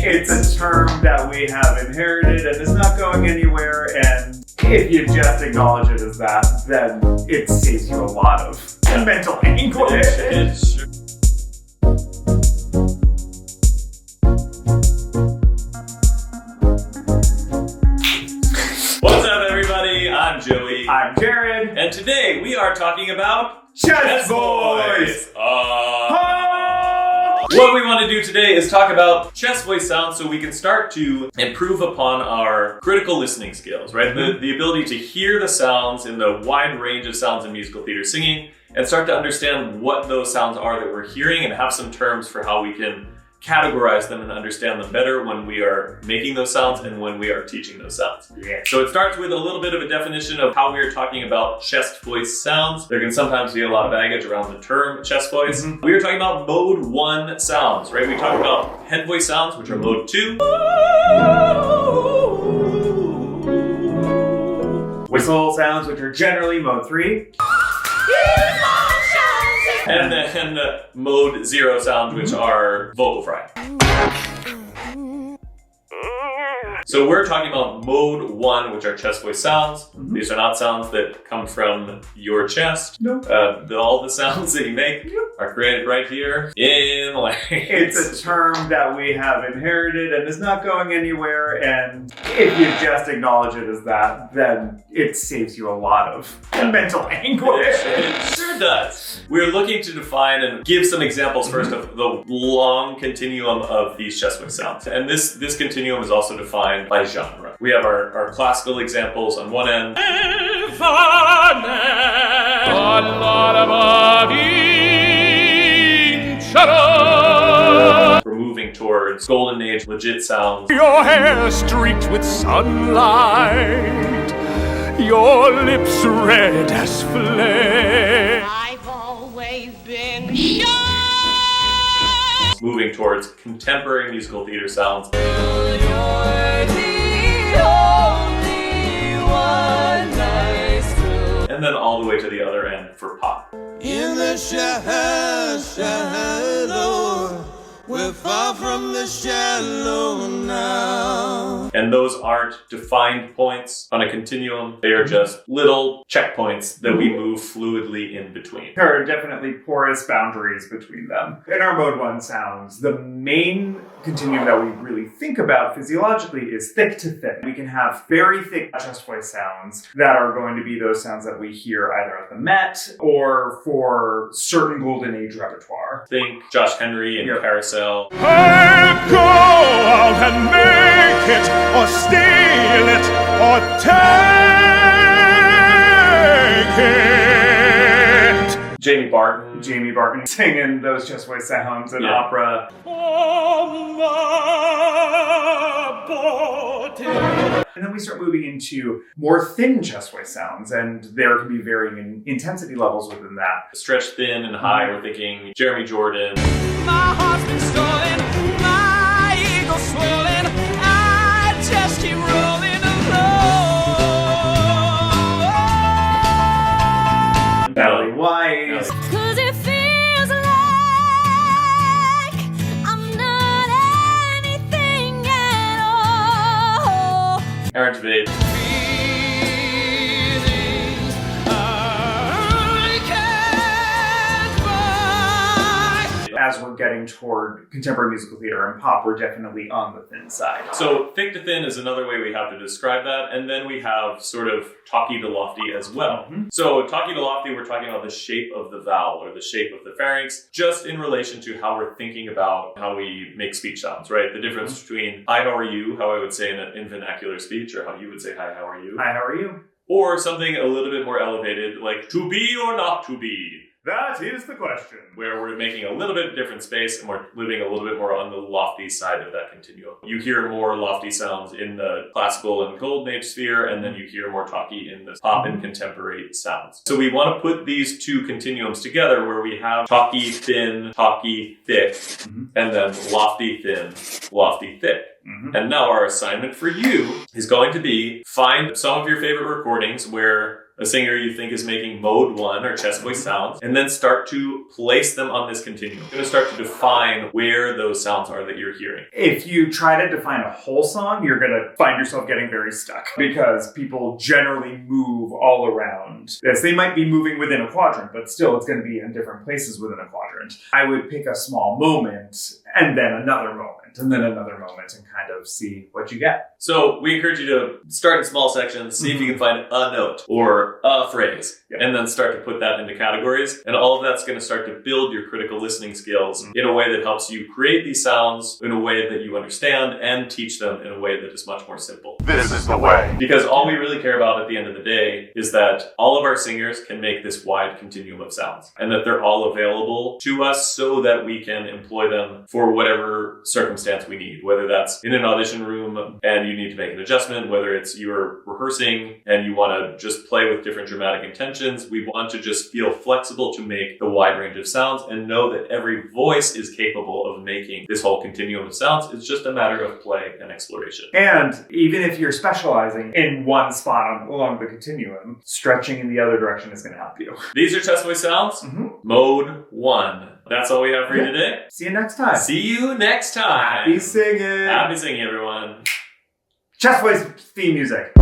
It's a term that we have inherited and is not going anywhere, and if you just acknowledge it as that, then it saves you a lot of mental anguish. It's true. What's up, everybody? I'm Joey. I'm Jared. And today we are talking about Chest voice. What we want to do today is talk about chest voice sounds so we can start to improve upon our critical listening skills, right? The ability to hear the sounds in the wide range of sounds in musical theater singing and start to understand what those sounds are that we're hearing and have some terms for how we can categorize them and understand them better when we are making those sounds and when we are teaching those sounds. Yeah. So it starts with a little bit of a definition of how we are talking about chest voice sounds. There can sometimes be a lot of baggage around the term chest voice. We are talking about mode 1 sounds, right? We talk about head voice sounds, which are mode 2. Whistle sounds, which are generally mode 3. And then mode 0 sounds, which are vocal fry. So we're talking about mode 1, which are chest voice sounds. These are not sounds that come from your chest. Nope. All the sounds that you make are created right here in larynx. It's a term that we have inherited and is not going anywhere, and if you just acknowledge it as that, then it saves you a lot of mental anguish. It sure does. We're looking to define and give some examples first of the long continuum of these chest voice sounds. And this continuum is also defined by genre. We have our classical examples on one end. We're moving towards golden age legit sounds. Your hair streaked with sunlight, your lips red as flame. I've always been shy. Moving towards contemporary musical theater sounds. You're the only one nice to. And then all the way to the other end for pop. In the shadow, we're far from the shallow now. And those aren't defined points on a continuum. They are just little checkpoints that we move fluidly in between. There are definitely porous boundaries between them. In our mode 1 sounds, the main continuum that we really think about physiologically is thick to thin. We can have very thick chest voice sounds that are going to be those sounds that we hear either at the Met or for certain golden age repertoire. Think Josh Henry and Carousel. I'll go out and make it, or steal it, or take it. Jamie Barton. Jamie Barton singing those chest voice sounds in opera. And then we start moving into more thin chest voice sounds, and there can be varying intensity levels within that. Stretched thin and high, we're thinking Jeremy Jordan. My heart's been stolen, my ego swollen, I just keep rolling alone. Natalie Wise. Cause it feels like I'm not anything at all. Aaron Tveit. Feelings I can't buy. As we're getting toward contemporary musical theater and pop, we're definitely on the thin side. So thick to thin is another way we have to describe that. And then we have sort of talky to lofty as well. So talky to lofty, we're talking about the shape of the vowel or the shape of the pharynx, just in relation to how we're thinking about how we make speech sounds, right? The difference between hi, how are you, how I would say in vernacular speech, or how you would say hi, how are you? Hi, how are you? Or something a little bit more elevated, like to be or not to be. That is the question. Where we're making a little bit different space and we're living a little bit more on the lofty side of that continuum. You hear more lofty sounds in the classical and golden age sphere, and then you hear more talky in the pop and contemporary sounds. So we want to put these two continuums together where we have talky thin, talky thick, and then lofty thin, lofty thick. And now our assignment for you is going to be find some of your favorite recordings where a singer you think is making mode 1 or chest voice sounds, and then start to place them on this continuum. You're going to start to define where those sounds are that you're hearing. If you try to define a whole song, you're going to find yourself getting very stuck because people generally move all around. Yes, they might be moving within a quadrant, but still it's going to be in different places within a quadrant. I would pick a small moment and then another moment and then another moment and kind of see what you get. So we encourage you to start in small sections, see if you can find a note or a phrase, and then start to put that into categories. And all of that's going to start to build your critical listening skills in a way that helps you create these sounds in a way that you understand and teach them in a way that is much more simple. This is the way. Because all we really care about at the end of the day is that all of our singers can make this wide continuum of sounds and that they're all available to us so that we can employ them for whatever circumstance we need, whether that's in an audition room and you need to make an adjustment, whether it's you're rehearsing and you want to just play with different dramatic intentions. We want to just feel flexible to make the wide range of sounds and know that every voice is capable of making this whole continuum of sounds. It's just a matter of play and exploration. And even if you're specializing in one spot along the continuum, stretching in the other direction is going to help you. These are chest voice sounds. Mode 1. That's all we have for you today. See you next time. See you next time. Happy singing. Happy singing, everyone. Chest voice theme music.